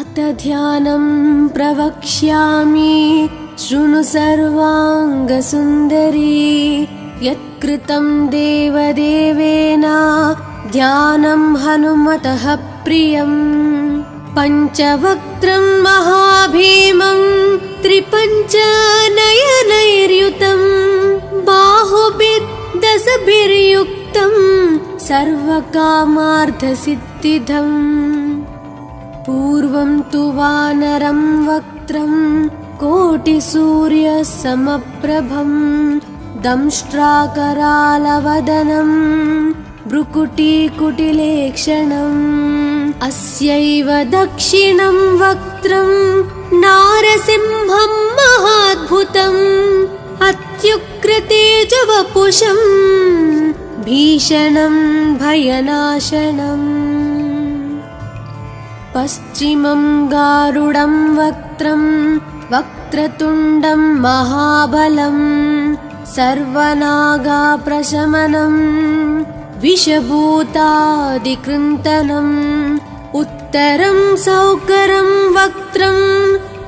अथ ध्यानं प्रवक्ष्यामि शृणु सर्वाङ्गसुन्दरी। यत्कृतं देवदेवेन ध्यानं हनुमतः प्रियम्। पञ्चवक्त्रं महाभीमं त्रिपञ्चनयनैर्युतं बाहुभिर्दशभिर्युक्तं सर्वकामार्थसिद्धिदम्। पूर्वं तु वानरं वक्त्रं कोटिसूर्यसमप्रभं दंष्ट्राकरालवदनं भ्रुकुटीकुटिलेक्षणम्। अस्यैव दक्षिणं वक्त्रं नारसिंहं महाद्भुतम् अत्युग्रतेजवपुषं भीषणं भयनाशनम्। पश्चिमं गारुडं वक्त्रं वक्रतुण्डं महाबलं सर्वनागाप्रशमनं विषभूतादिकृन्तनम्। उत्तरं सौकरं वक्त्रं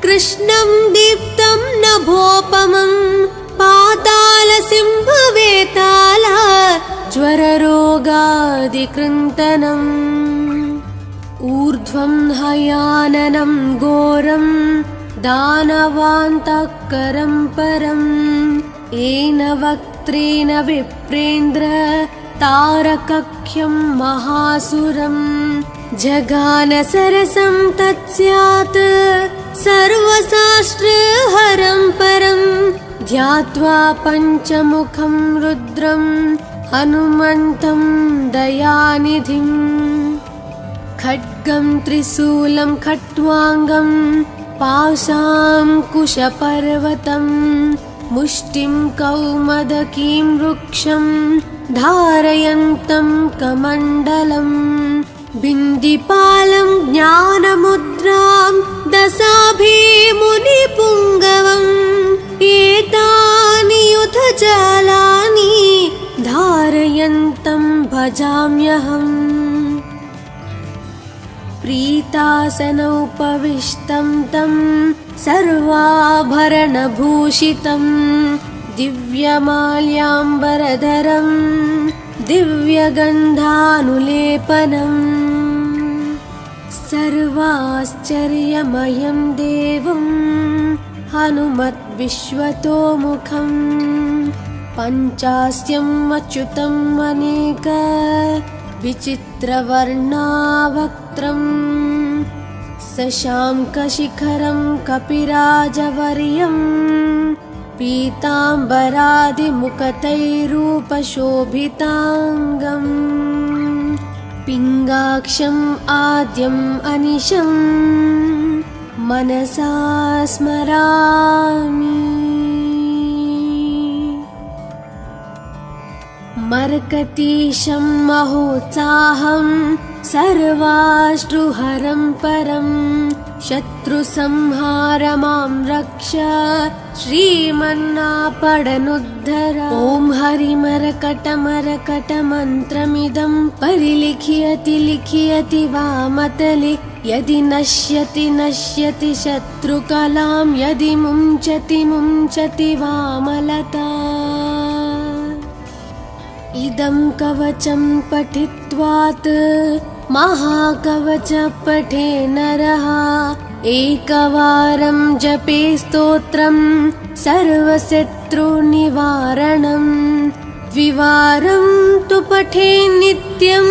कृष्णं दीप्तं नभोपमं पातालसिंहवेताल ज्वररोगादिकृन्तनम्। ऊर्ध्वं हयाननं घोरं दानवान्तकरं परम् येन वक्त्रेण विप्रेन्द्र तारकख्यं महासुरम्। जगानसरसं तत्स्यात् सर्वशास्त्रहरं परं ध्यात्वा पञ्चमुखं रुद्रं हनुमन्तं दयानिधिम्। खड्गं त्रिशूलं खट्वाङ्गं पाशाङ्कुशपर्वतं मुष्टिं कौमदकीं वृक्षं धारयन्तं कमण्डलम्। बिन्दिपालं ज्ञानमुद्रां दशाभिमुनिपुङ्गवम् एतानि युधजालानि धारयन्तं भजाम्यहम्। प्रीतासनोपविष्टं तं सर्वाभरणभूषितं दिव्यमाल्याम्बरधरं दिव्यगन्धानुलेपनम्। सर्वाश्चर्यमयं देवं हनुमद्विश्वतोमुखं पञ्चास्यम् अच्युतम् अनेक विचित्रवर्णावक्त्रं शशाङ्कशिखरं कपिराजवर्यं पीताम्बरादिमुकुटैरूपशोभिताङ्गम्। पिङ्गाक्षम् आद्यम् अनिशं मनसा स्मरामि। मर्कतीशं महोत्साहं सर्वाश्रुहरं परं शत्रुसंहारमां रक्ष श्रीमन्नापडनुद्धर। ॐ हरिमरकटमरकटमन्त्रमिदं परिलिख्यति लिख्यति वामतले यदि नश्यति नश्यति शत्रुकलां यदि मुञ्चति मुञ्चति वामलता। इदं कवचं पठित्वात् महाकवच पठे नरः एकवारं जपे स्तोत्रं सर्वशत्रुनिवारणम्। द्विवारं तु पठे नित्यं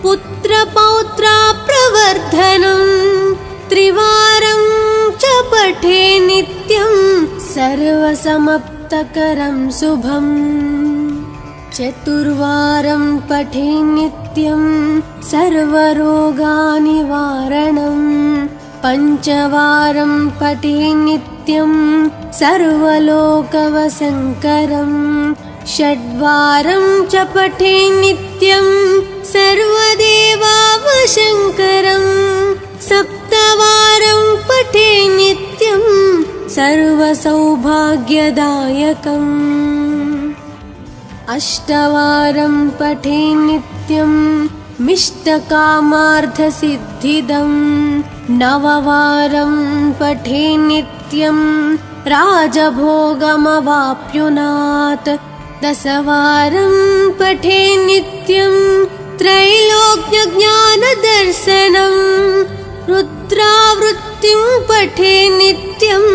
पुत्रपौत्राप्रवर्धनम्। त्रिवारं च पठे नित्यं सर्वसमाप्तकरं शुभम्। चतुर्वारं पठे नित्यं सर्वरोगनिवारणम्। पञ्चवारं पठे नित्यं सर्वलोकवशङ्करम्। षड्वारं च पठे नित्यं सर्वदेवावशङ्करम्। सप्तवारं पठे नित्यं सर्वसौभाग्यदायकम्। अष्टवारं पठे नित्यं मिष्टकामार्थसिद्धिदं नववारं पठे नित्यं राजभोगमवाप्नुयात् दशवारं पठे नित्यं त्रैलोक्यज्ञानदर्शनं रुद्रावृत्तिं पठे नित्यं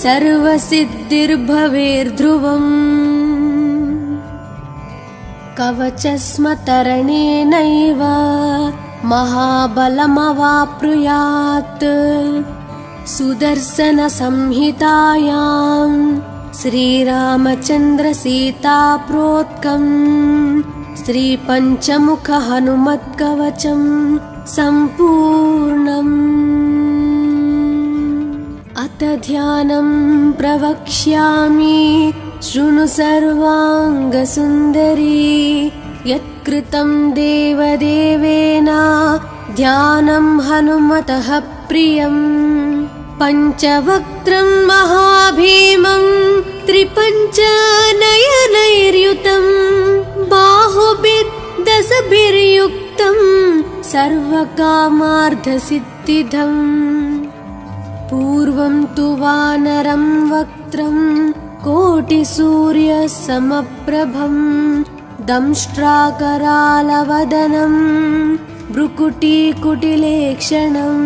सर्वसिद्धिर्भवेर्ध्रुवम् कवचस्मतरणेनैव महाबलमवाप्नुयात् सुदर्शनसंहितायां श्रीरामचन्द्रसीताप्रोक्तं श्रीपञ्चमुखहनुमत्कवचं सम्पूर्णम् अथ ध्यानं प्रवक्ष्यामि शृणु सर्वाङ्गसुन्दरी यत्कृतं देवदेवेन ध्यानं हनुमतः प्रियं पञ्चवक्त्रं महाभीमं त्रिपञ्चनयनैर्युतं बाहुभिर्दशभिर्युक्तं सर्वकामार्थसिद्धिदम् पूर्वं तु वानरं वक्त्रं कोटिसूर्यसमप्रभं दंष्ट्राकरालवदनं भ्रुकुटीकुटिलेक्षणम्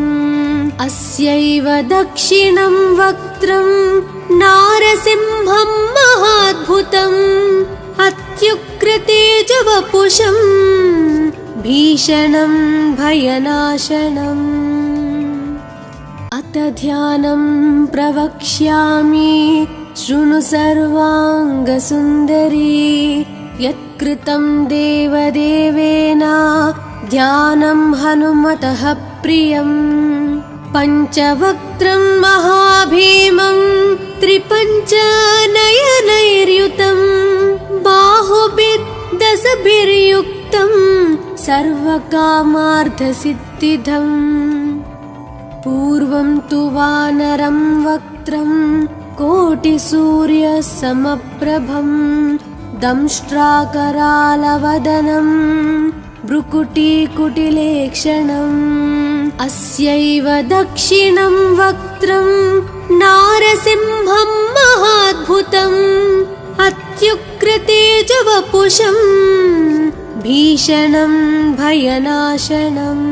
अस्यैव दक्षिणं वक्त्रं नारसिंहं महाद्भुतम् अत्युग्रतेजवपुषं भीषणं भयनाशनम् अथ ध्यानं प्रवक्ष्यामि शृणु सर्वाङ्गसुन्दरी यत्कृतं देवदेवेन ध्यानं हनुमतः प्रियं पञ्चवक्त्रं महाभीमं त्रिपञ्चनयनैर्युतं बाहुभिर्दशभिर्युक्तं सर्वकामार्थसिद्धिदम् पूर्वं तु वानरं वक्त्रं कोटिसूर्यसमप्रभं दंष्ट्राकरालवदनं भ्रुकुटीकुटिलेक्षणम् अस्यैव दक्षिणं वक्त्रं नारसिंहं महाद्भुतम् अत्युग्रतेजवपुषं भीषणं भयनाशनम्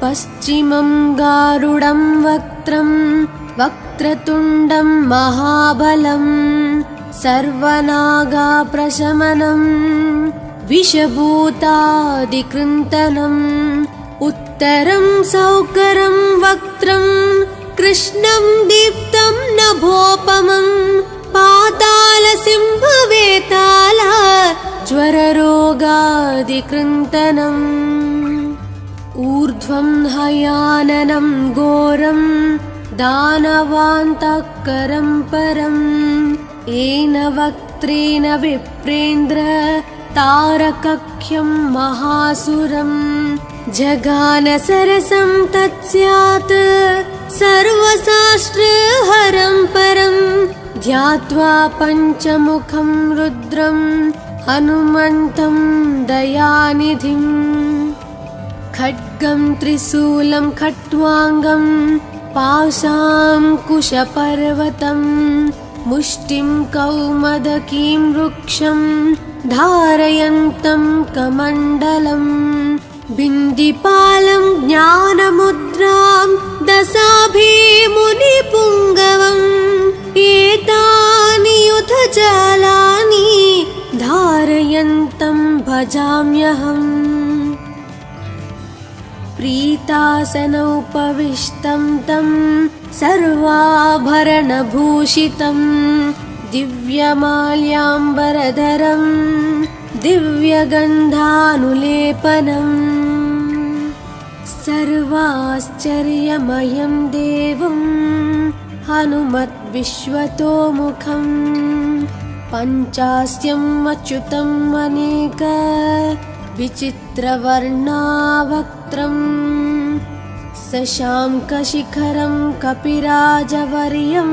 पश्चिमं गारुडं वक्त्रं वक्रतुण्डं महाबलं सर्वनागाप्रशमनं विषभूतादिकृन्तनम् उत्तरं सौकरं वक्त्रं कृष्णं दीप्तं नभोपमं पातालसिंहवेताला ज्वररोगादिकृन्तनम् ऊर्ध्वं हयाननं घोरं दानवान्तकरं परम् येन वक्त्रेण विप्रेन्द्र तारकख्यं महासुरं जगानसरसं तत्स्यात् सर्वशास्त्रहरं परं ध्यात्वा पञ्चमुखं रुद्रं हनुमन्तं दयानिधिम् खड्गं त्रिशूलं खट्वाङ्गं पाशाङ्कुशपर्वतं मुष्टिं कौमदकीं वृक्षं धारयन्तं कमण्डलं बिन्दिपालं ज्ञानमुद्रां दशाभिमुनिपुङ्गवम् एतानि युधजालानि धारयन्तं भजाम्यहम् प्रीतासनोपविष्टं तं सर्वाभरणभूषितं दिव्यमाल्याम्बरधरं दिव्यगन्धानुलेपनम् सर्वाश्चर्यमयं देवं हनुमद्विश्वतोमुखं पञ्चास्यम् अच्युतम् अनेक विचित्रवर्णावक्त्रं शशाङ्कशिखरं कपिराजवर्यं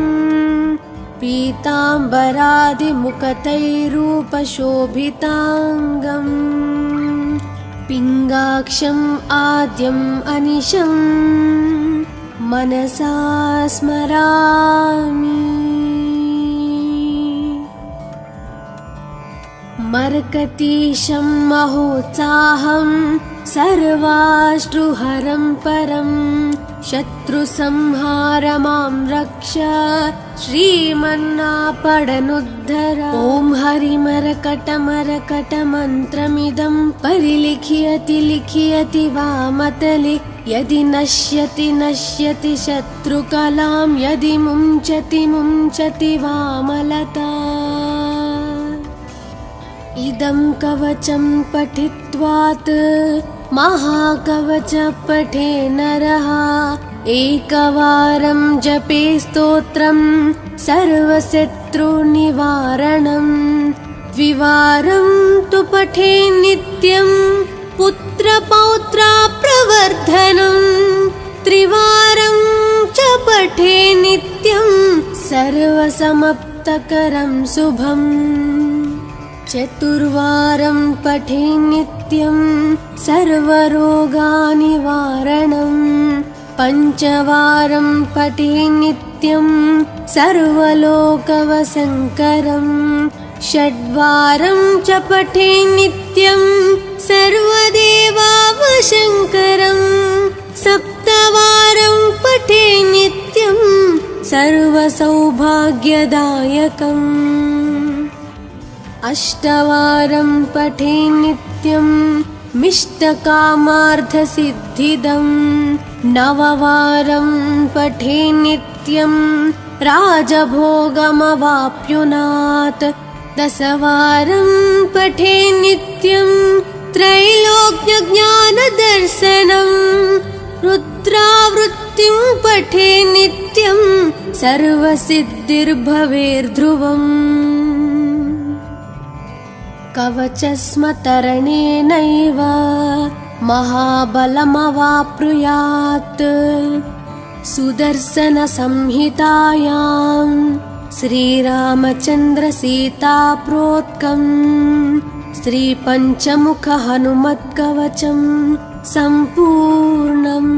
पीताम्बरादिमुकुटैरूपशोभिताङ्गम्। पिङ्गाक्षम् आद्यम् अनिशं मनसा स्मरामि। मर्कतीशं महोत्साहं सर्वाश्रुहरं परं शत्रुसंहार मां रक्ष श्रीमन्नापडनुद्धर। ॐ हरिमरकटमरकटमन्त्रमिदं परिलिखयति लिखयति वामतले यदि नश्यति नश्यति शत्रुकलां यदि मुञ्चति मुञ्चति वामलता। इदं कवचं पठित्वात् महाकवच पठे नरः एकवारं जपे स्तोत्रं सर्वशत्रुनिवारणं। द्विवारं तु पठे नित्यं पुत्रपौत्राप्रवर्धनं। त्रिवारं च पठे नित्यं सर्वसमाप्तकरं शुभम्। चतुर्वारं पठे नित्यं सर्वरोगनिवारणं। पञ्चवारं पठे नित्यं सर्वलोकवशङ्करं। षड्वारं च पठे नित्यं सर्वदेवावशङ्करं। सप्तवारं पठे नित्यं सर्वसौभाग्यदायकम्। अष्टवारं पठे नित्यं मिष्टकामार्थसिद्धिदम्। नववारं पठे नित्यं राजभोगमवाप्नुयात्। दशवारं पठे नित्यं त्रैलोक्यज्ञानदर्शनं। रुद्रावृत्तिं पठे नित्यं सर्वसिद्धिर्भवेर्ध्रुवम्। कवचस्मतरणेनैव महाबलमवाप्नुयात्। सुदर्शनसंहितायां श्रीरामचन्द्रसीताप्रोक्तं श्रीपञ्चमुखहनुमत्कवचं सम्पूर्णम्।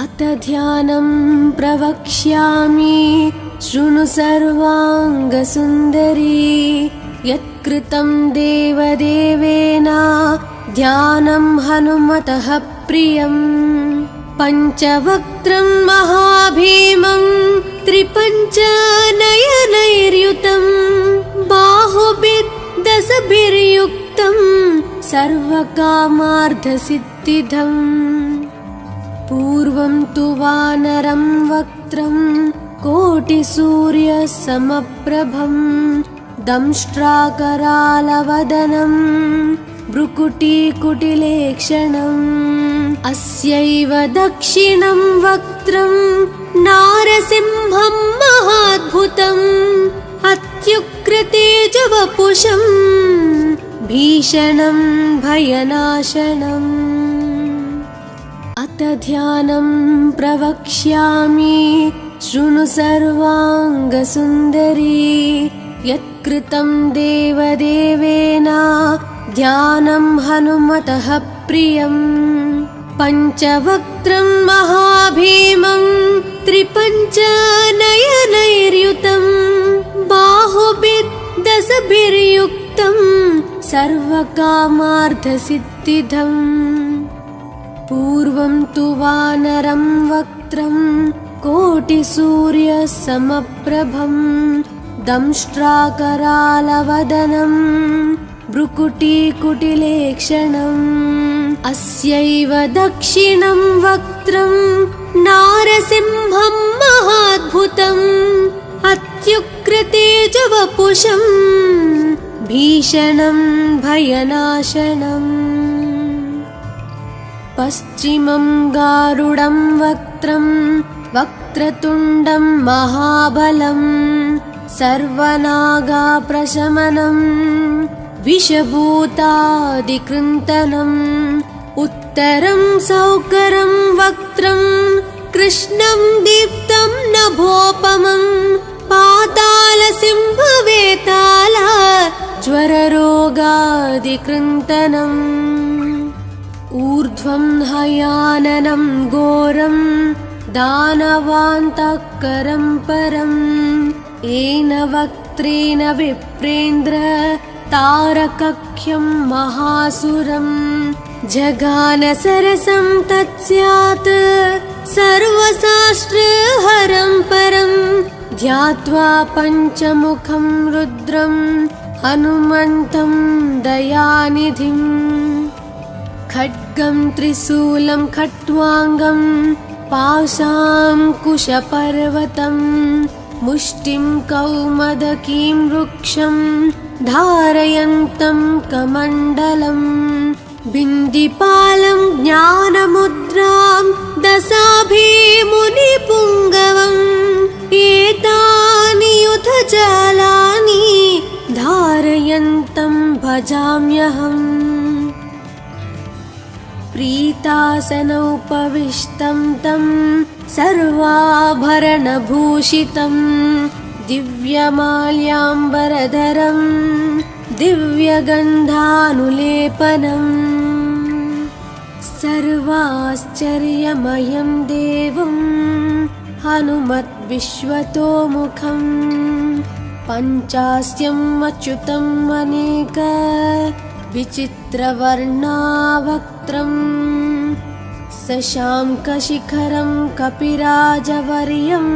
अथ ध्यानं प्रवक्ष्यामि शृणु सर्वाङ्गसुन्दरी। यत्कृतं देवदेवेन ध्यानं हनुमतः प्रियं। पञ्चवक्त्रं महाभीमं त्रिपञ्चनयनैर्युतं। बाहुभिर्दशभिर्युक्तं सर्वकामार्थसिद्धिदम्। पूर्वं तु वानरं वक्त्रं कोटिसूर्यसमप्रभं। दंष्ट्राकरालवदनं भ्रुकुटीकुटिलेक्षणम्। अस्यैव दक्षिणं वक्त्रं नारसिंहं महाद्भुतम्। अत्युग्रतेजवपुषं भीषणं भयनाशनम्। अथ ध्यानं प्रवक्ष्यामि शृणु सर्वाङ्गसुन्दरी। यत्कृतं देवदेवेन ध्यानं हनुमतः प्रियं। पञ्चवक्त्रं महाभीमं त्रिपञ्चनयनैर्युतं। बाहुभिर्दशभिर्युक्तं सर्वकामार्थसिद्धिदम्। पूर्वं तु वानरं वक्त्रं कोटिसूर्यसमप्रभं। दंष्ट्राकरालवदनं भ्रुकुटीकुटिलेक्षणम्। अस्यैव दक्षिणं वक्त्रं नारसिंहं महाद्भुतम्। अत्युग्रतेजवपुषं भीषणं भयनाशनम्। पश्चिमं गारुडं वक्त्रं वक्रतुण्डं महाबलं। सर्वनागाप्रशमनं विषभूतादिकृन्तनम्। उत्तरं सौकरं वक्त्रं कृष्णं दीप्तं नभोपमं। पातालसिंहवेताल ज्वररोग योगादिकृन्तनम् ऊर्ध्वं हयाननं घोरं दानवान्तःकरं परम् येन वक्त्रेण विप्रेन्द्र तारकख्यं महासुरम् जगान सरसं तत्स्यात् सर्वशास्त्रहरं परं ध्यात्वा पञ्चमुखं रुद्रं हनुमन्तं दयानिधिम् खड्गं त्रिशूलं खट्वाङ्गं पाशाङ्कुशपर्वतं मुष्टिं कौमदकीं वृक्षं धारयन्तं कमण्डलम् बिन्दिपालं ज्ञानमुद्रां दशाभिमुनिपुङ्गवम् एतानि युधजालानि धारयन्तं भजाम्यहम् प्रीतासनोपविष्टं तं सर्वाभरणभूषितं दिव्यमाल्याम्बरधरं दिव्यगन्धानुलेपनम् सर्वाश्चर्यमयं देवं हनुमद्विश्वतोमुखं पञ्चास्यम् अच्युतम् अनेक विचित्रवर्णावक्त्रं शशाङ्कशिखरं कपिराजवर्यं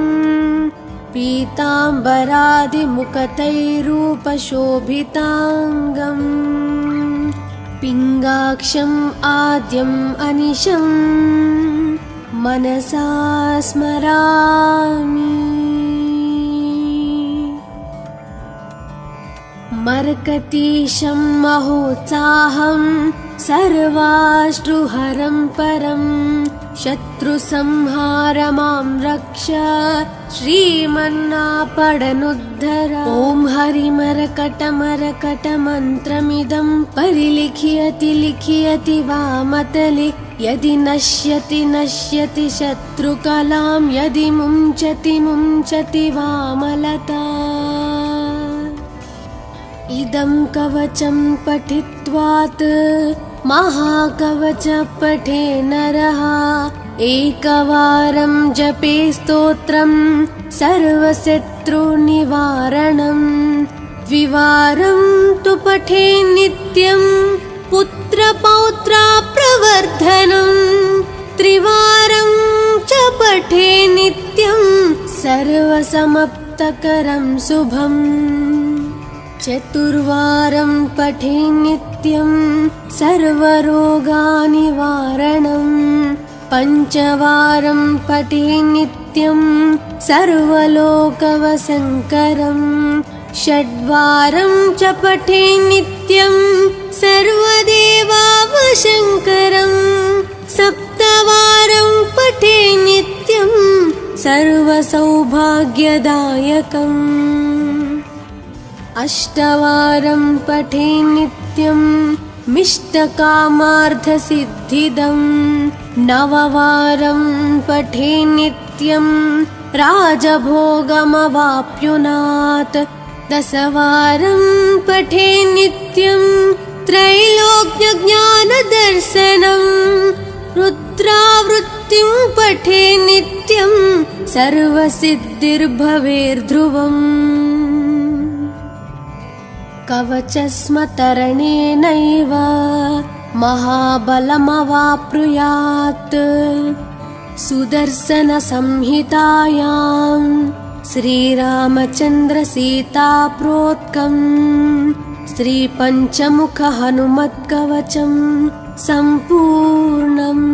पीताम्बरादिमुखतैरूपशोभिताङ्गम् पिङ्गाक्षम् आद्यम् अनिशं मनसा स्मरामि मर्कतीशं महोत्साहं सर्वाश्रुहरं परं शत्रुसंहार मां रक्ष श्रीमन्नापडनुद्धर ॐ हरिमरकटमरकटमन्त्रमिदं परिलिख्यति लिख्यति वामतले यदि नश्यति नश्यति शत्रुकलां यदि मुञ्चति मुञ्चति वामलता इदं कवचं पठित्वात् महाकवच पठे नरः एकवारं जपे स्तोत्रं सर्वशत्रुनिवारणम् द्विवारं तु पठे नित्यं पुत्रपौत्राप्रवर्धनम् त्रिवारं च पठे नित्यं सर्वसमाप्तकरं शुभम् चतुर्वारं पठे नित्यं सर्वरोगनिवारणम् पञ्चवारं पठे नित्यं सर्वलोकवशङ्करम् षड्वारं च पठे नित्यं सर्वदेवावशङ्करम् सप्तवारं पठे नित्यं सर्वसौभाग्यदायकम् अष्टवारं पठे नित्यं मिष्टकामार्थसिद्धिदम् नववारं पठे नित्यं राजभोगमवाप्नुयात् दशवारं पठे नित्यं त्रैलोक्यज्ञानदर्शनम् रुद्रावृत्तिं पठे नित्यं सर्वसिद्धिर्भवेर्ध्रुवम् कवचस्मतरणेनैव महाबलमवाप्नुयात् सुदर्शनसंहितायां श्रीरामचन्द्रसीताप्रोक्तं श्रीपञ्चमुखहनुमत्कवचं सम्पूर्णम्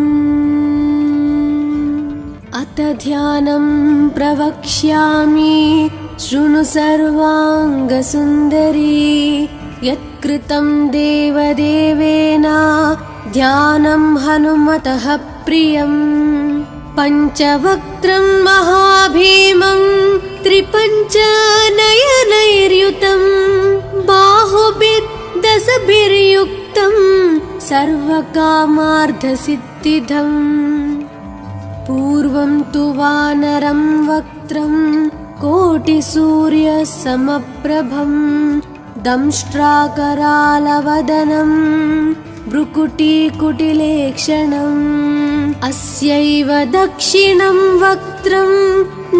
अथ ध्यानं प्रवक्ष्यामि शृणु सर्वाङ्गसुन्दरी यत्कृतं देवदेवेन ध्यानं हनुमतः प्रियम् पञ्चवक्त्रं महाभीमं त्रिपञ्चनयनैर्युतं बाहुभिर्दशभिर्युक्तं सर्वकामार्थसिद्धिदम् पूर्वं तु वानरं वक्त्रं कोटिसूर्यसमप्रभं दंष्ट्राकरालवदनं भ्रुकुटीकुटिलेक्षणम् अस्यैव दक्षिणं वक्त्रं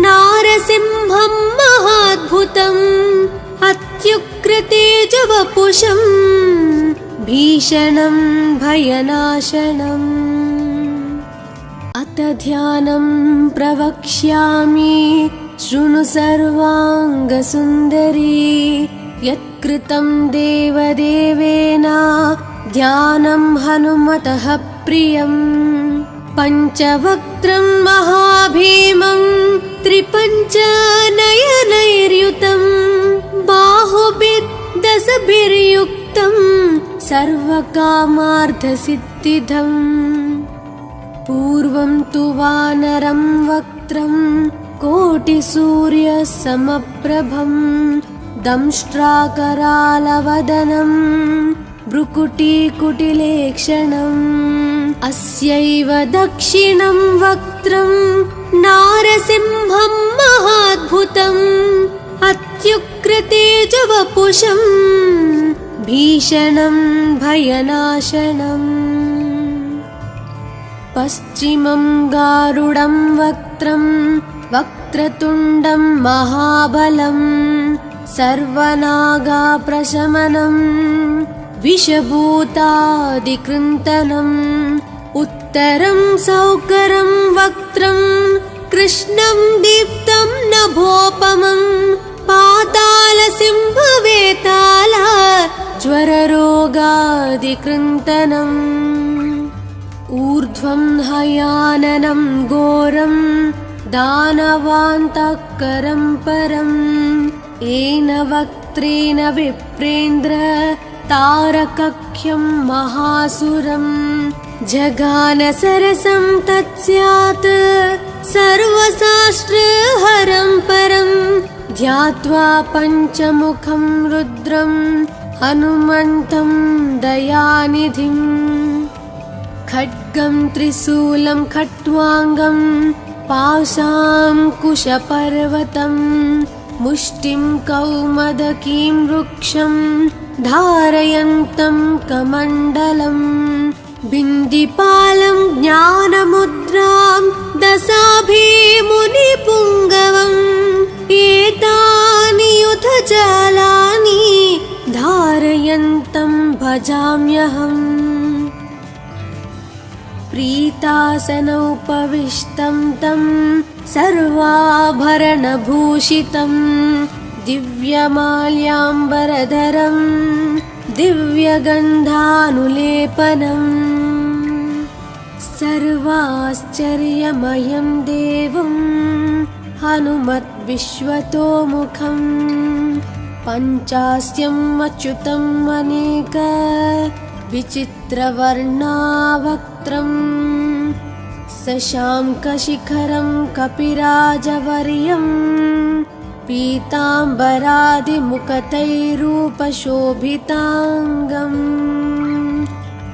नारसिंहं महाद्भुतम् अत्युग्रतेजवपुषं भीषणं भयनाशनम् अत ध्यानं प्रवक्ष्यामि शृणु सर्वाङ्गसुन्दरी यत्कृतं देवदेवेन ध्यानं हनुमतः प्रियम् पञ्चवक्त्रं महाभीमं त्रिपञ्चनयनैर्युतं बाहुभिर्दशभिर्युक्तं सर्वकामार्थसिद्धिदम् पूर्वं तु वानरं वक्त्रं कोटिसूर्यसमप्रभं दंष्ट्राकरालवदनं भ्रुकुटीकुटिलेक्षणम् अस्यैव दक्षिणं वक्त्रं नारसिंहं महाद्भुतम् अत्युग्रतेजवपुषं भीषणं भयनाशनम् पश्चिमं गारुडं वक्त्रं वक्रतुण्डं महाबलं सर्वनागाप्रशमनं विषभूतादिकृन्तनम् उत्तरं सौकरं वक्त्रं कृष्णं दीप्तं नभोपमं पातालसिंहवेताल ज्वररोगादिकृन्तनम् ऊर्ध्वं हयाननं घोरं दानवान्तकरं परं येन वक्त्रेण विप्रेन्द्र तारकख्यं महासुरं जगान सरसं तत्स्यात् सर्वशास्त्रहरं परं ध्यात्वा पञ्चमुखं रुद्रं हनुमन्तं दयानिधिम् खड्गं त्रिशूलं खट्वाङ्गं पाशाङ्कुशपर्वतं मुष्टिं कौमदकीं वृक्षं धारयन्तं कमण्डलं बिन्दिपालं ज्ञानमुद्रां दशाभिमुनिपुङ्गवम् एतानि युधजालानि धारयन्तं भजाम्यहम् प्रीतासनोपविष्टं तं सर्वाभरणभूषितं दिव्यमाल्याम्बरधरं दिव्यगन्धानुलेपनं सर्वाश्चर्यमयं देवं हनुमद्विश्वतोमुखं पञ्चास्यम् अच्युतम् अनेक विचित्रवर्णावक्त्रं शशाङ्कशिखरं कपिराजवर्यं पीताम्बरादिमुखतैरूपशोभिताङ्गम्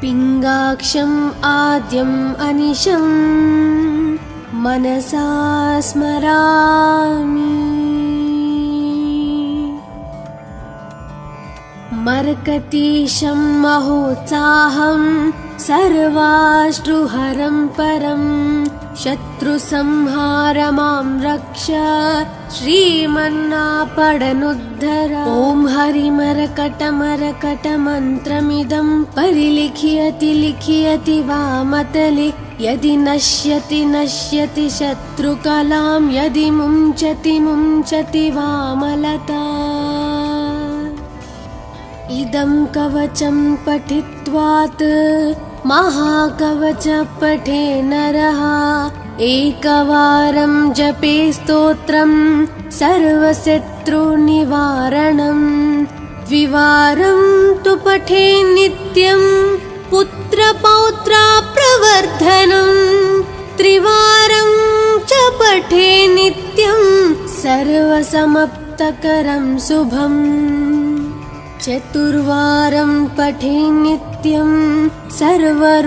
पिङ्गाक्षम् आद्यम् अनिशं मनसा स्मरामि मर्कतीशं महोत्साहं सर्वाश्रुहरं परं शत्रुसंहार मां रक्ष श्रीमन्नापडनुद्धर ॐ हरिमरकटमरकटमन्त्रमिदं परिलिख्यति लिख्यति वामतले यदि नश्यति नश्यति शत्रुकलां यदि मुञ्चति मुञ्चति वामलता इदं कवचं पठित्वात् महाकवच पठे नरः एकवारं जपे स्तोत्रं सर्वशत्रुनिवारणं द्विवारं तु पठे नित्यं पुत्रपौत्राप्रवर्धनं त्रिवारं च पठे नित्यं सर्वसमाप्तकरं शुभम् चतुर्वारं पठे नित्यं सर्वरोगनिवारणं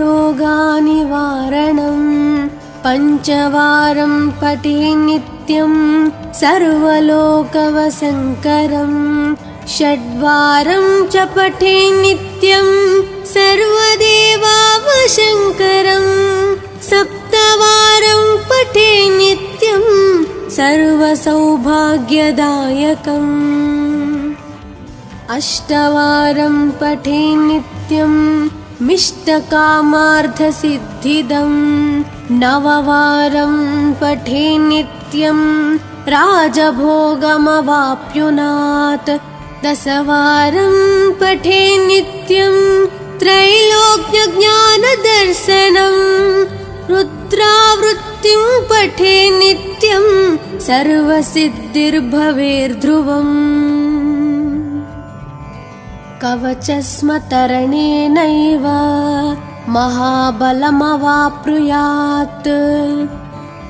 पञ्चवारं पठे नित्यं सर्वलोकवशङ्करं षड्वारं च पठे नित्यं सर्वदेवावशङ्करं सप्तवारं पठे नित्यं सर्वसौभाग्यदायकम् अष्टवारं पठे नित्यं मिष्टकामार्थसिद्धिदं नववारं पठे नित्यं राजभोगमवाप्नुयात् दशवारं पठे नित्यं त्रैलोक्यज्ञानदर्शनं रुद्रावृत्तिं पठे नित्यं सर्वसिद्धिर्भवेर्ध्रुवम् कवचस्मतरणेनैव महाबलमवाप्नुयात्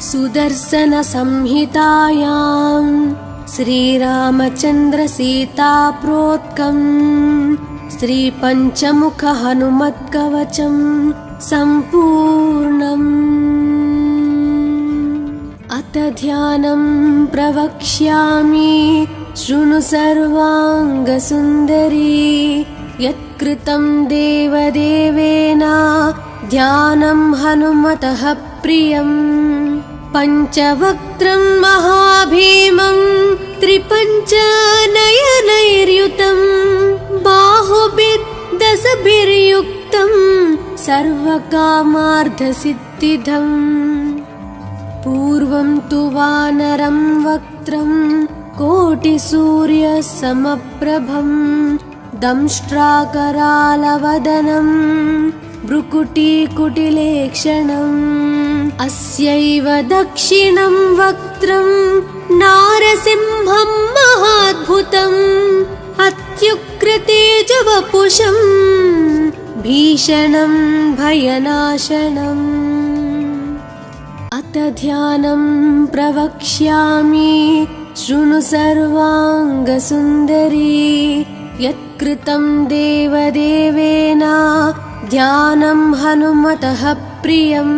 सुदर्शनसंहितायां श्रीरामचन्द्रसीताप्रोक्तं श्रीपञ्चमुखहनुमत्कवचं सम्पूर्णम् अथ ध्यानं प्रवक्ष्यामि शृणु सर्वाङ्गसुन्दरी यत्कृतं देवदेवेन ध्यानं हनुमतः प्रियम् पञ्चवक्त्रं महाभीमं त्रिपञ्चनयनैर्युतं बाहुभिर्दशभिर्युक्तं सर्वकामार्थसिद्धिदम् पूर्वं तु वानरं वक्त्रं कोटिसूर्यसमप्रभं दंष्ट्राकरालवदनं भ्रुकुटीकुटिलेक्षणम् अस्यैव दक्षिणं वक्त्रं नारसिंहं महाद्भुतम् अत्युग्रतेजवपुषं भीषणं भयनाशनम् अथ ध्यानं प्रवक्ष्यामि शृणु सर्वाङ्गसुन्दरी यत्कृतं देवदेवेन ध्यानं हनुमतः प्रियम्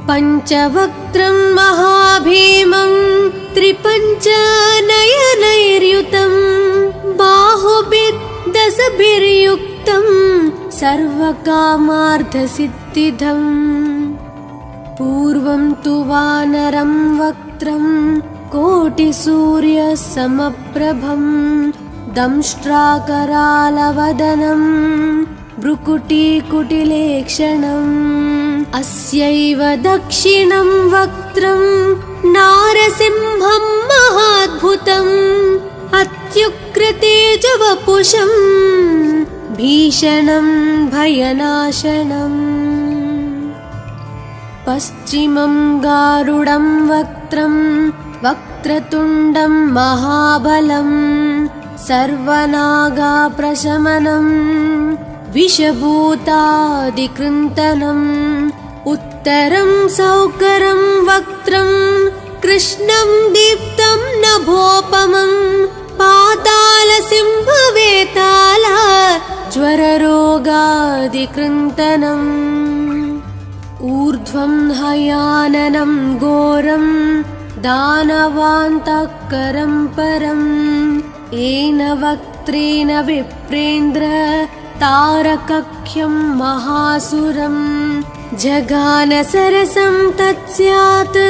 पञ्चवक्त्रं महाभीमं त्रिपञ्चनयनैर्युतं बाहुभिर्दशभिर्युक्तं सर्वकामार्थसिद्धिदम् पूर्वं तु वानरं वक्त्रं कोटिसूर्यसमप्रभं दंष्ट्राकरालवदनं भ्रुकुटीकुटिलेक्षणम् अस्यैव दक्षिणं वक्त्रं नारसिंहं महाद्भुतम् अत्युग्रतेजवपुषं भीषणं भयनाशनम् पश्चिमं गारुडं वक्त्रं वक्रतुण्डं महाबलं सर्वनागाप्रशमनं विषभूतादिकृन्तनम् उत्तरं सौकरं वक्त्रं कृष्णं दीप्तं नभोपमं पातालसिंहवेताल ज्वररोगादिकृन्तनम् ऊर्ध्वं हयाननं घोरं दानवान्तकरं परं येन वक्त्रेण विप्रेन्द्र तारकख्यं महासुरं जगानसरसं तत्स्यात्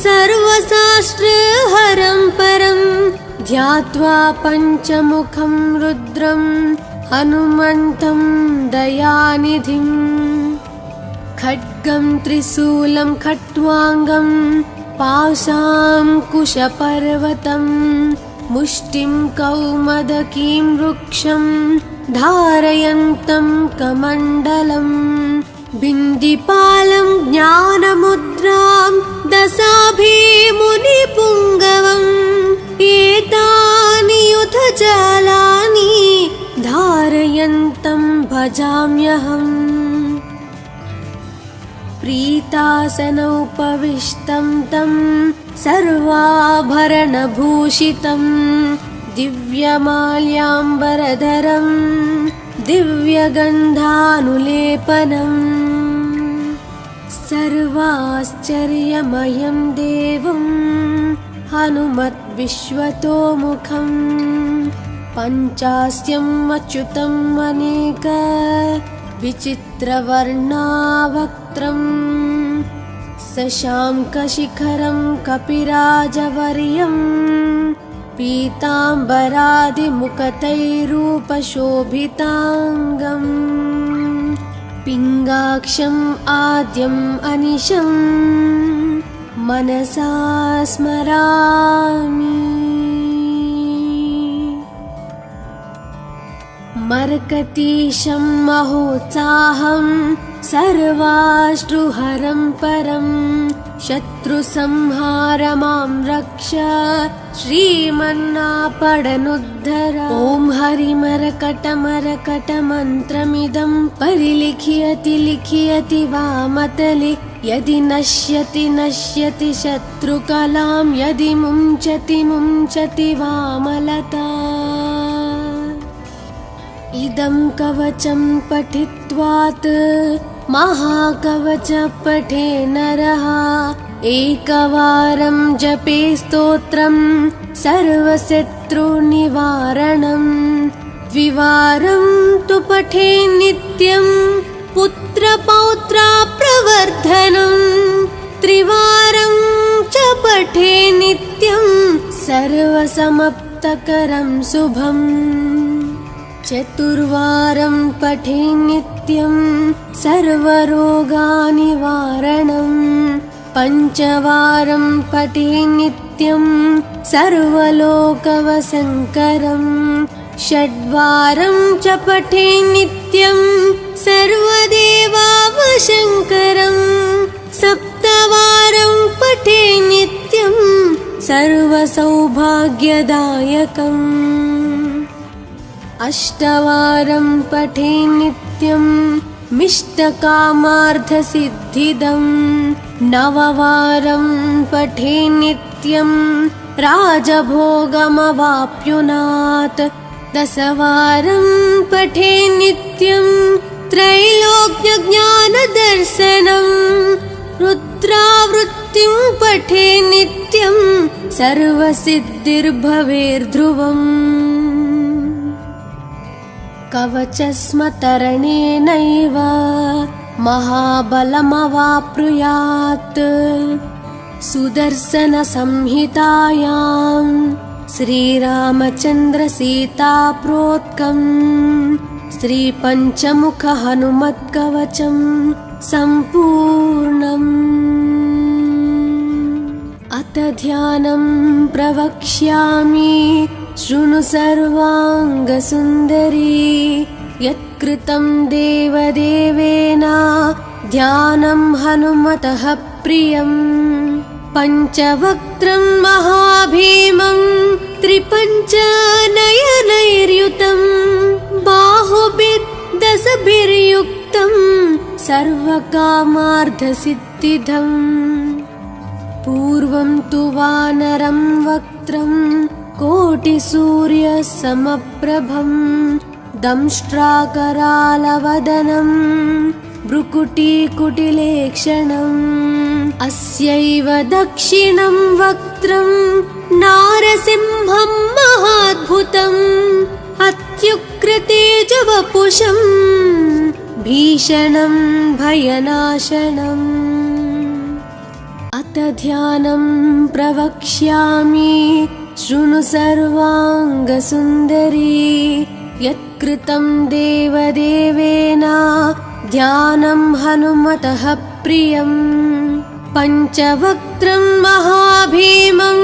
सर्वशास्त्रहरं परं ध्यात्वा पञ्चमुखं रुद्रं हनुमन्तं दयानिधिम् खड्गं त्रिशूलं खट्वाङ्गं पाशाङ्कुशपर्वतं मुष्टिं कौमदकीं वृक्षं धारयन्तं कमण्डलम् बिन्दिपालं ज्ञानमुद्रां दशाभिमुनिपुङ्गवम् एतानि युधजालानि धारयन्तं भजाम्यहम् प्रीतासनोपविष्टं तं सर्वाभरणभूषितं दिव्यमाल्याम्बरधरं दिव्यगन्धानुलेपनम् सर्वाश्चर्यमयं देवं हनुमद्विश्वतोमुखं पञ्चास्यम् अच्युतम् अनेक विचित्रवर्णावक्त्रम् शशाङ्कशिखरं कपिराजवर्यं पीताम्बरादिमुखतैरूपशोभिताङ्गम् पिङ्गाक्षम् आद्यम् अनिशम् मनसा स्मरामि। मर्कतीशं महोत्साहं सर्वाश्रुहरं परं शत्रुसंहार मां रक्ष श्रीमन्नापडनुद्धर। ॐ हरिमरकटमरकटमन्त्रमिदं परिलिख्यति लिख्यति वामतले यदि नश्यति नश्यति शत्रुकलां यदि मुञ्चति मुञ्चति वामलता। इदं कवचं पठित्वात् महाकवच पठे नरः एकवारं जपे स्तोत्रं सर्वशत्रुनिवारणं द्विवारं तु पठे नित्यं पुत्रपौत्राप्रवर्धनं त्रिवारं च पठे नित्यं सर्वसमाप्तकरं शुभम् चतुर्वारं पठे नित्यं सर्वरोगनिवारणं पञ्चवारं पठे नित्यं सर्वलोकवशङ्करं षड्वारं च पठे नित्यं सर्वदेवावशङ्करं सप्तवारं पठे नित्यं सर्वसौभाग्यदायकम् अष्टवारं पठे नित्यं मिष्टकामार्थसिद्धिदं नववारं पठे नित्यं राजभोगमवाप्नुयात् दशवारं पठे नित्यं त्रैलोक्यज्ञानदर्शनं रुद्रावृत्तिं पठे नित्यं सर्वसिद्धिर्भवेर्ध्रुवम् कवचस्मतरणेनैव महाबलमवाप्नुयात् सुदर्शनसंहितायां श्रीरामचन्द्रसीताप्रोक्तं श्रीपञ्चमुखहनुमत्कवचं सम्पूर्णम्। अथ ध्यानं प्रवक्ष्यामि शृणु सर्वाङ्गसुन्दरी यत्कृतं देवदेवेन ध्यानं हनुमतः प्रियम् पञ्चवक्त्रं महाभीमं त्रिपञ्चनयनैर्युतं बाहुभिर्दशभिर्युक्तं सर्वकामार्थसिद्धिदम् पूर्वं तु वानरं वक्त्रं कोटिसूर्यसमप्रभं दंष्ट्राकरालवदनं भ्रुकुटीकुटिलेक्षणम् अस्यैव दक्षिणं वक्त्रं नारसिंहं महाद्भुतम् अत्युग्रतेजवपुषं भीषणं भयनाशनम्। अथ ध्यानं प्रवक्ष्यामि शृणु सर्वाङ्गसुन्दरी यत्कृतं देवदेवेन ध्यानं हनुमतः प्रियम् पञ्चवक्त्रं महाभीमं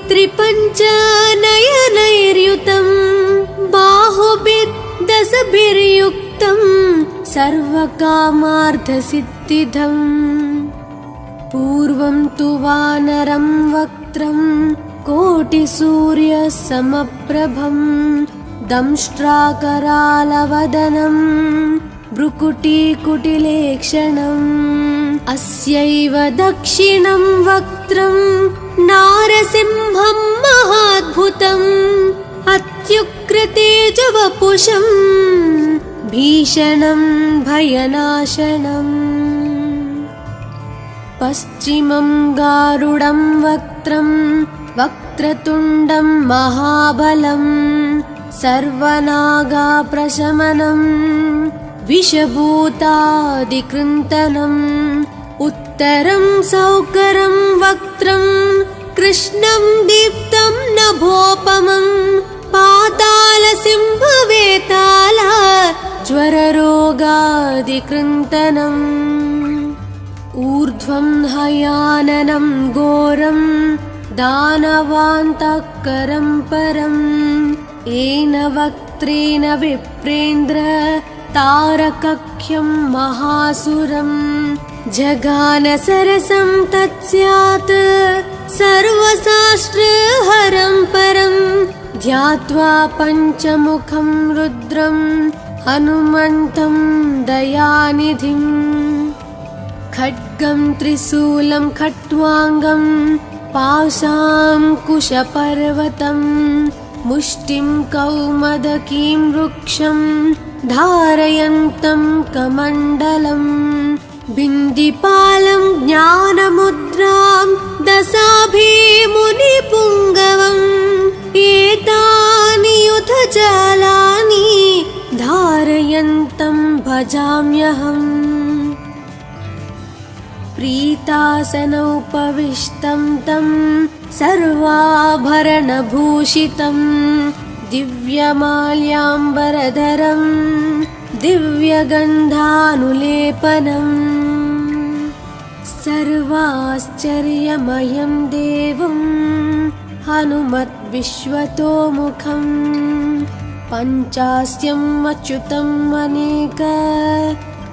त्रिपञ्चनयनैर्युतं बाहुभिर्दशभिर्युक्तं सर्वकामार्थसिद्धिदम् पूर्वं तु वानरं वक्त्रं कोटिसूर्यसमप्रभं दंष्ट्राकरालवदनं भ्रुकुटीकुटिलेक्षणम् अस्यैव दक्षिणं वक्त्रं नारसिंहं महाद्भुतम् अत्युग्रतेजवपुषं भीषणं भयनाशनम्। पश्चिमं गारुडं वक्त्रं वक्रतुण्डं महाबलं सर्वनागाप्रशमनम् विषभूतादिकृन्तनम् उत्तरं सौकरं वक्त्रं कृष्णं दीप्तं नभोपमं पातालसिंहवेताल ज्वररोगादिकृन्तनम् ऊर्ध्वं हयाननं घोरं दानवान्तःकरं परम् येन वक्त्रेण विप्रेन्द्र तारकख्यं महासुरम् जगानसरसं तत्स्यात् सर्वशास्त्रहरं परं ध्यात्वा पञ्चमुखं रुद्रं हनुमन्तं दयानिधिम् खड्गं त्रिशूलं खट्वाङ्गं पाशाङ्कुशपर्वतं मुष्टिं कौमदकीं वृक्षं धारयन्तं कमण्डलम् बिन्दिपालं ज्ञानमुद्रां दशाभिमुनिपुङ्गवम् एतानि युधजालानि धारयन्तं भजाम्यहम् प्रीतासनोपविष्टं तं सर्वाभरणभूषितं दिव्यमाल्याम्बरधरं दिव्यगन्धानुलेपनम् सर्वाश्चर्यमयं देवं हनुमद्विश्वतोमुखम् पञ्चास्यम् अच्युतम् अनेक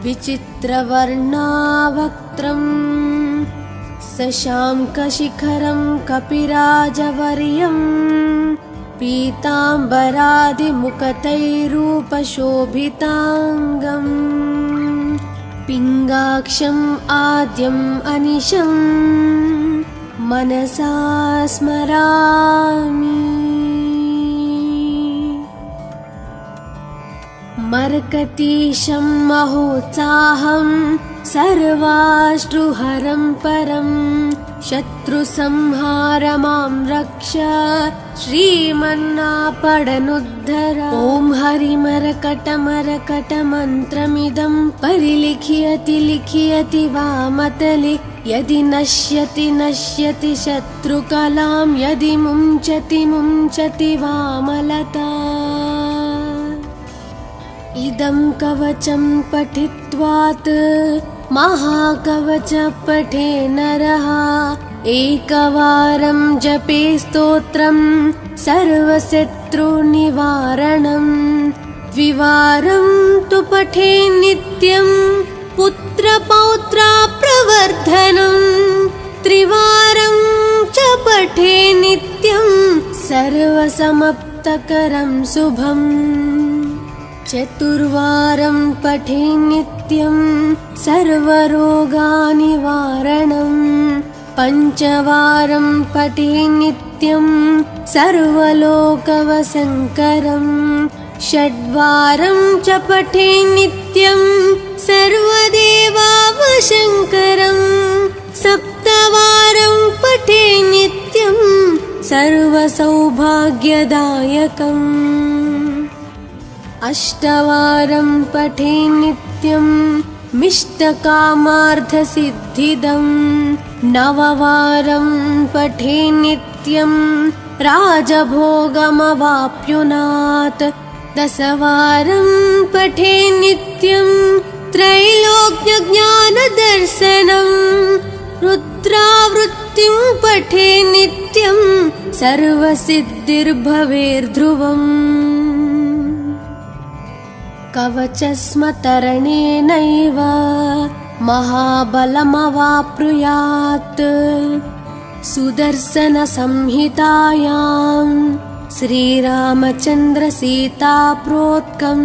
विचित्रवर्णावक्त्रम् शशाङ्कशिखरं कपिराजवर्यं पीताम्बरादिमुखतैरूपशोभिताङ्गम् पिङ्गाक्षम् आद्यम् अनिशम् मनसा स्मरामि मर्कतीशं महोत्साहं सर्वाश्रुहरं परं शत्रुसंहार मां रक्ष श्रीमन्नापडनुद्धर ॐ हरिमरकटमरकटमन्त्रमिदं परिलिख्यति लिख्यति वामतले यदि नश्यति नश्यति शत्रुकलां यदि मुञ्चति मुञ्चति वामलता इदं कवचं पठित्वात् महाकवच पठे नरः एकवारं जपे स्तोत्रं सर्वशत्रुनिवारणं द्विवारं तु पठे नित्यं पुत्रपौत्राप्रवर्धनं त्रिवारं च पठे नित्यं सर्वसमाप्तकरं शुभम् चतुर्वारं पठे नित्यं सर्वरोगनिवारणं पञ्चवारं पठे नित्यं सर्वलोकवशङ्करं षड्वारं च पठे नित्यं सर्वदेवावशङ्करं सप्तवारं पठे नित्यं सर्वसौभाग्यदायकम् अष्टवारं पठे नित्यं मिष्टकामार्थसिद्धिदं नववारं पठे नित्यं राजभोगमवाप्नुयात् दशवारं पठे नित्यं त्रैलोक्यज्ञानदर्शनं रुद्रावृत्तिं पठे नित्यं सर्वसिद्धिर्भवेर्ध्रुवम् कवचस्मतरणेनैव महाबलमवाप्नुयात् सुदर्शनसंहितायां श्रीरामचन्द्रसीताप्रोक्तं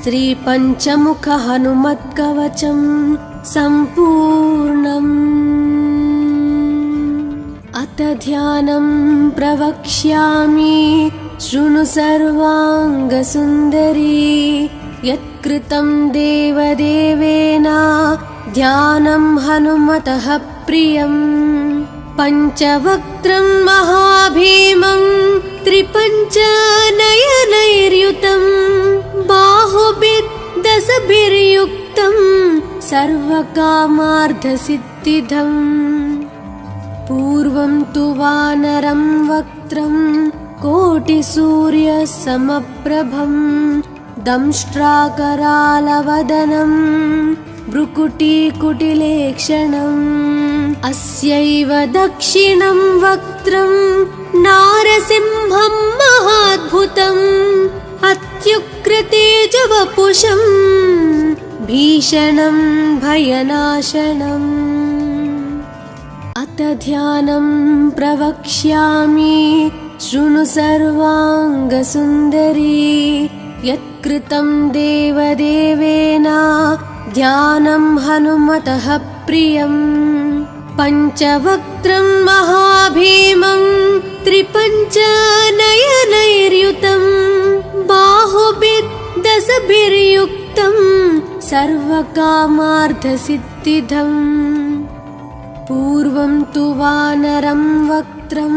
श्रीपञ्चमुखहनुमत्कवचं सम्पूर्णम् अथ ध्यानं प्रवक्ष्यामि शृणु सर्वाङ्गसुन्दरी यत्कृतं देवदेवेन ध्यानं हनुमतः प्रियम् पञ्चवक्त्रं महाभीमं त्रिपञ्चनयनैर्युतं बाहुभिर्दशभिर्युक्तं सर्वकामार्थसिद्धिदम् पूर्वं तु वानरं वक्त्रं कोटिसूर्यसमप्रभं दंष्ट्राकरालवदनं भ्रुकुटीकुटिलेक्षणम् अस्यैव दक्षिणं वक्त्रं नारसिंहं महाद्भुतम् अत्युग्रतेजवपुषं भीषणं भयनाशनम् अथ ध्यानं प्रवक्ष्यामि शृणु सर्वाङ्गसुन्दरी यत्कृतं देवदेवेन ध्यानं हनुमतः प्रियम् पञ्चवक्त्रं महाभीमं त्रिपञ्चनयनैर्युतं बाहुभिर्दशभिर्युक्तं सर्वकामार्थसिद्धिदम् पूर्वं तु वानरं वक्त्रं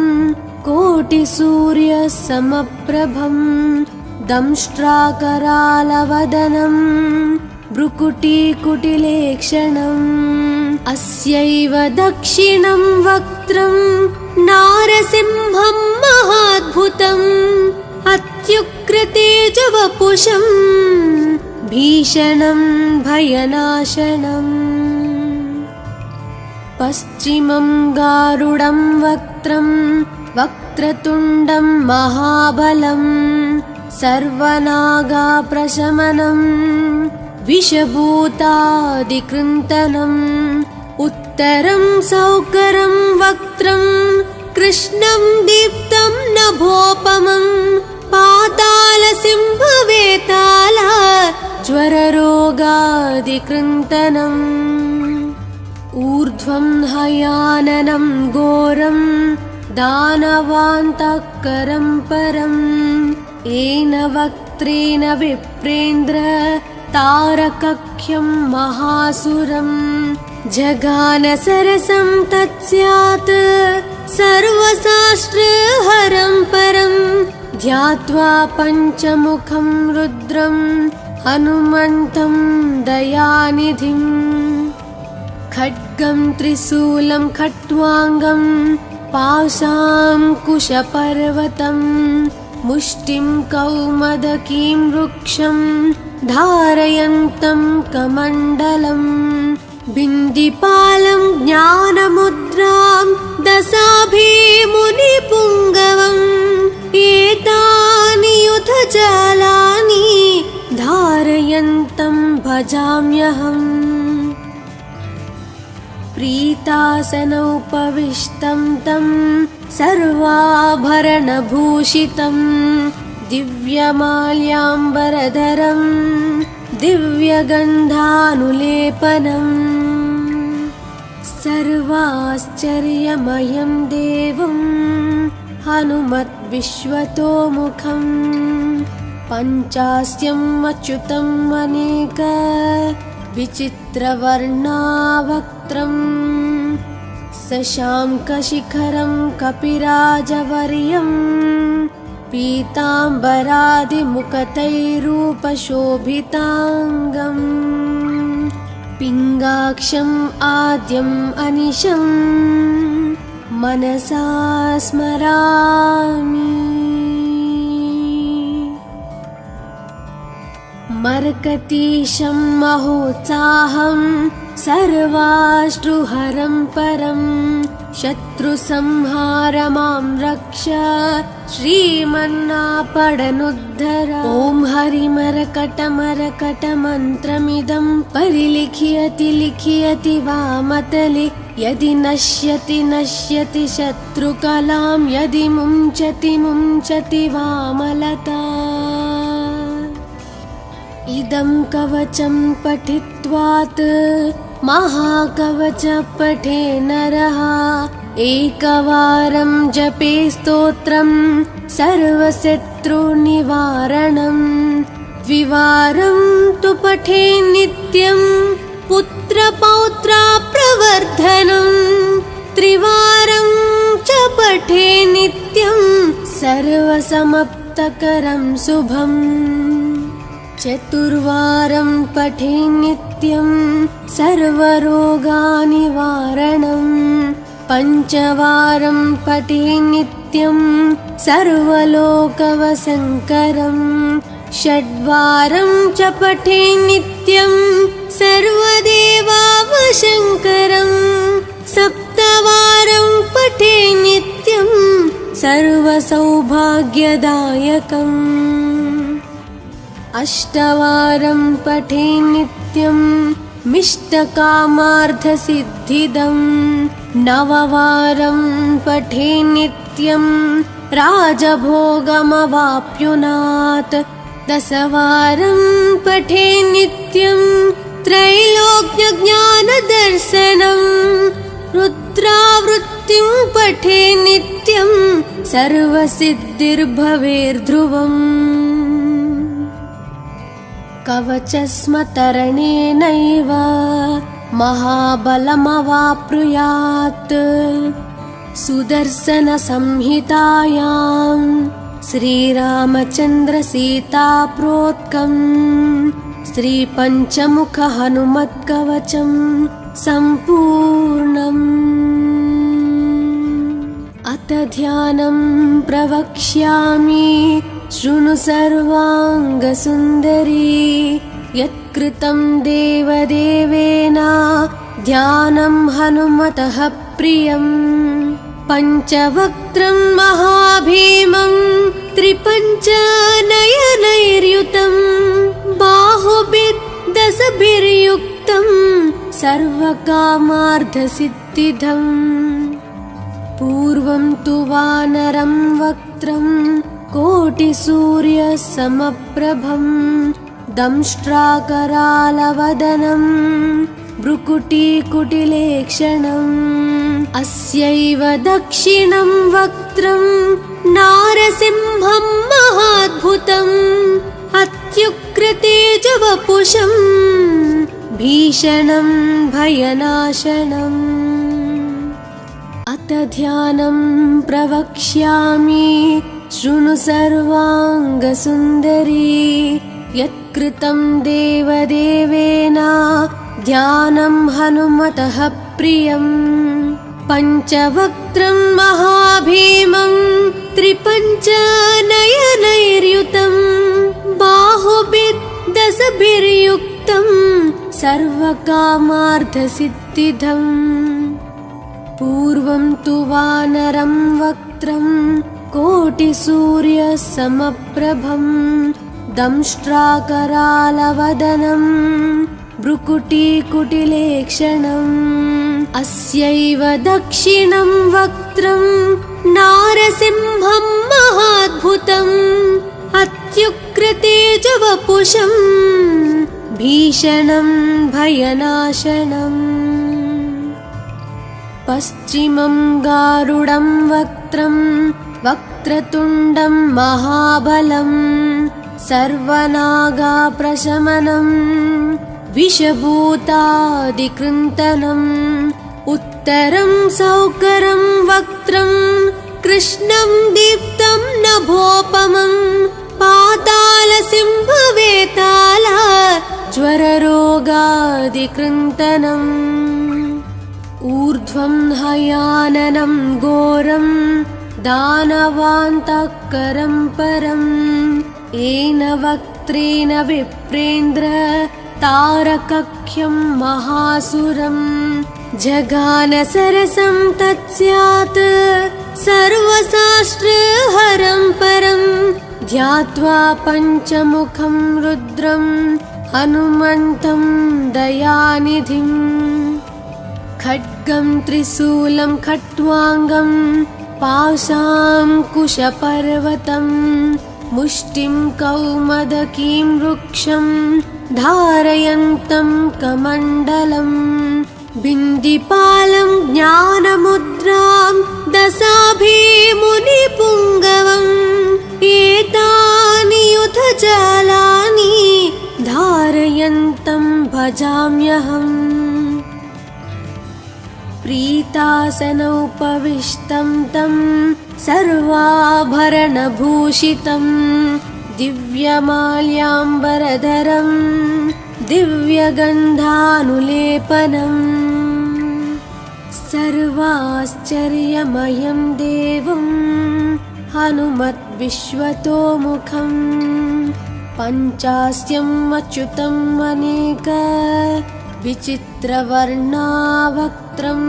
कोटिसूर्यसमप्रभं दंष्ट्राकरालवदनं भ्रुकुटीकुटिलेक्षणम् अस्यैव दक्षिणं वक्त्रं नारसिंहं महाद्भुतम् अत्युग्रतेजवपुषं भीषणं भयनाशनम् पश्चिमं गारुडं वक्त्रं वक्रतुण्डं महाबलं सर्वनागाप्रशमनं विषभूतादिकृन्तनम् उत्तरं सौकरं वक्त्रं कृष्णं दीप्तं नभोपमं पातालसिंहवेताला ज्वररोगादिकृन्तनम् ऊर्ध्वं हयाननं घोरं दानवान्तःकरं परम् येन वक्त्रेण विप्रेन्द्र तारकख्यं महासुरं जगानसरसं तत्स्यात् सर्वशास्त्रहरं परं ध्यात्वा पञ्चमुखं रुद्रं हनुमन्तं दयानिधिम् खड्गं त्रिशूलं खट्वाङ्गं पाशाङ्कुशपर्वतं मुष्टिं कौमदकीं वृक्षं धारयन्तं कमण्डलं बिन्दिपालं ज्ञानमुद्रां दशाभिमुनिपुङ्गवम् एतानि युधजालानि धारयन्तं भजाम्यहम् प्रीतासनोपविष्टं तं सर्वाभरणभूषितं दिव्यमाल्याम्बरधरं दिव्यगन्धानुलेपनम् सर्वाश्चर्यमयं देवं हनुमद्विश्वतोमुखं पञ्चास्यम् अच्युतम् अनेक विचित्रवर्णावक्त्रं शशाङ्कशिखरं कपिराजवर्यं पीताम्बरादिमुखतैरूपशोभिताङ्गम् पिङ्गाक्षम् आद्यम् अनिशं मनसा स्मरामि मर्कतीशं महोत्साहं सर्वाश्रुहरं परं शत्रुसंहारमां रक्ष श्रीमन्नापडनुद्धर ॐ हरिमरकटमरकटमन्त्रमिदं परिलिख्यति लिख्यति वामतले यदि नश्यति नश्यति शत्रुकलां यदि मुञ्चति मुञ्चति वामलता इदं कवचं पठित्वात् महाकवच पठे नरः एकवारं जपे स्तोत्रं सर्वशत्रुनिवारणम् द्विवारं तु पठे नित्यं पुत्रपौत्राप्रवर्धनम् त्रिवारं च पठे नित्यं सर्वसमप्तकरं शुभम् चतुर्वारं पठे नित्यं सर्वरोगानिवारणम् पञ्चवारं पठे नित्यं सर्वलोकवशङ्करम् षड्वारं च पठे नित्यं सर्वदेवावशङ्करम् सप्तवारं पठे नित्यं सर्वसौभाग्यदायकम् अष्टवारं पठे नित्यं मिष्टकामार्थसिद्धिदम् नववारं पठे नित्यं राजभोगमवाप्नुयात् दशवारं पठे नित्यं त्रैलोक्यज्ञानदर्शनम् रुद्रावृत्तिं पठे नित्यं सर्वसिद्धिर्भवेर्ध्रुवम् कवचस्मतरणेनैव महाबलमवाप्नुयात् सुदर्शनसंहितायां श्रीरामचन्द्रसीताप्रोक्तं श्रीपञ्चमुखहनुमत्कवचं सम्पूर्णम् अथ ध्यानं प्रवक्ष्यामि शृणु सर्वाङ्गसुन्दरी यत्कृतं देवदेवेन ध्यानं हनुमतः प्रियम् पञ्चवक्त्रं महाभीमं त्रिपञ्चनयनैर्युतं बाहुभिर्दशभिर्युक्तं सर्वकामार्थसिद्धिदम् पूर्वं तु वानरं वक्त्रं कोटिसूर्यसमप्रभम् दंष्ट्राकरालवदनं भ्रुकुटीकुटिलेक्षणम् अस्यैव दक्षिणं वक्त्रं नारसिंहं महाद्भुतम् अत्युग्रतेजवपुषं भीषणं भयनाशनम् अथ ध्यानं प्रवक्ष्यामि शृणु सर्वाङ्गसुन्दरी यत्कृतं देवदेवेन ध्यानं हनुमतः प्रियम् पञ्चवक्त्रं महाभीमं त्रिपञ्चनयनैर्युतं बाहुभिर्दशभिर्युक्तं सर्वकामार्थसिद्धिदम् पूर्वं तु वानरं वक्त्रं कोटिसूर्यसमप्रभम् दंष्ट्राकरालवदनं भ्रुकुटीकुटिलेक्षणम् अस्यैव दक्षिणं वक्त्रं नारसिंहं महाद्भुतम् अत्युग्रतेजवपुषं भीषणं भयनाशनम् पश्चिमं गारुडं वक्त्रं वक्रतुण्डं महाबलं सर्वनागाप्रशमनं विषभूतादिकृन्तनम् उत्तरं सौकरं वक्त्रं कृष्णं दीप्तं नभोपमं पातालसिंहवेताल ज्वररोगादिकृन्तनम् ऊर्ध्वं हयाननं घोरं दानवान्तकरं परम् येन वक्त्रेण विप्रेन्द्र तारकख्यं महासुरम् जगानसरसं तत्स्यात् सर्वशास्त्रहरं परं ध्यात्वा पञ्चमुखं रुद्रं हनुमन्तं दयानिधिम् खड्गं त्रिशूलं खट्वाङ्गं पाशाङ्कुशपर्वतं मुष्टिं कौमदकीं वृक्षं धारयन्तं कमण्डलम् बिन्दिपालं ज्ञानमुद्रां दशाभिमुनिपुङ्गवम् एतानि युधजालानि धारयन्तं भजाम्यहम् प्रीतासनोपविष्टं तं सर्वाभरणभूषितं दिव्यमाल्याम्बरधरं दिव्यगन्धानुलेपनम् सर्वाश्चर्यमयं देवं हनुमद्विश्वतोमुखं पञ्चास्यम् अच्युतम् अनेक विचित्रवर्णावक्त्रं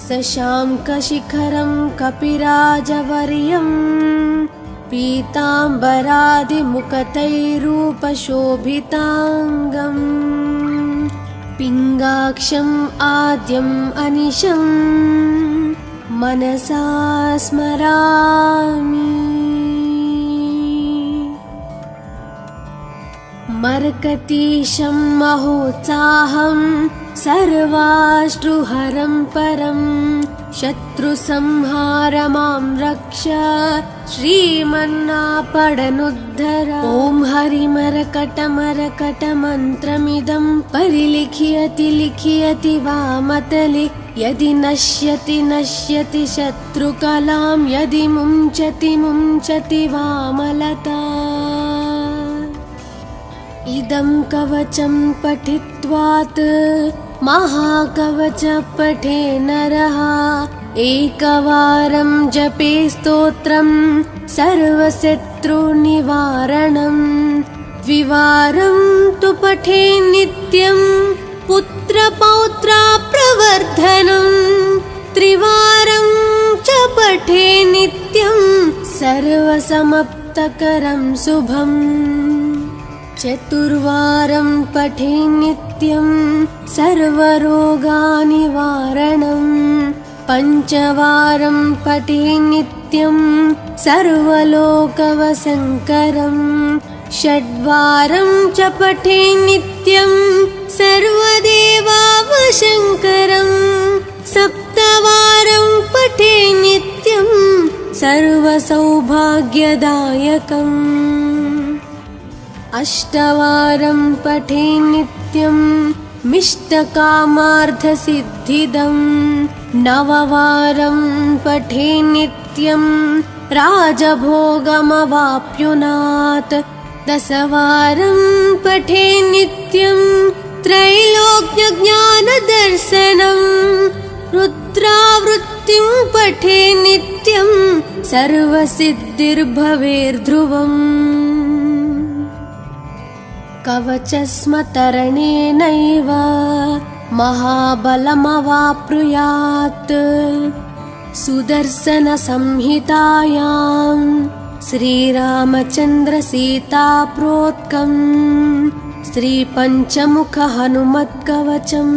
शशाङ्कशिखरं कपिराजवर्यं पीताम्बरादिमुखतैरूपशोभिताङ्गम् पिङ्गाक्षम् आद्यम् अनिशं मनसा स्मरामि। मर्कतीशं महोत्साहं सर्वाश्रुहरं परं शत्रुसंहारमां रक्ष श्रीमन्नापडनुद्धर। ॐ हरिमरकटमरकटमन्त्रमिदं परिलिख्यति लिख्यति वामतले यदि नश्यति नश्यति शत्रुकलां यदि मुञ्चति मुञ्चति वामलता। इदं कवचं पठित्वात् महाकवच पठे नरः एकवारं जपे स्तोत्रं सर्वशत्रुनिवारणं द्विवारं तु पठे नित्यं पुत्रपौत्राप्रवर्धनं त्रिवारं च पठे नित्यं सर्वसमाप्तकरं शुभम् चतुर्वारं पठे नित्यं सर्वरोगनिवारणं पञ्चवारं पठे नित्यं सर्वलोकवशङ्करं षड्वारं च पठे नित्यं सर्वदेवावशङ्करं सप्तवारं पठे नित्यं सर्वसौभाग्यदायकम् अष्टवारं पठे नित्यं मिष्टकामार्थसिद्धिदं नववारं पठे नित्यं राजभोगमवाप्नुयात् दशवारं पठे नित्यं त्रैलोक्यज्ञानदर्शनं रुद्रावृत्तिं पठे नित्यं सर्वसिद्धिर्भवेर्ध्रुवम् कवचस्मतरणेनैव महाबलमवाप्नुयात् सुदर्शनसंहितायां श्रीरामचन्द्रसीताप्रोक्तं श्रीपञ्चमुखहनुमत्कवचं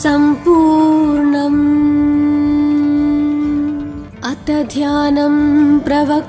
सम्पूर्णम्। अथ ध्यानं प्रवक्ष्यामि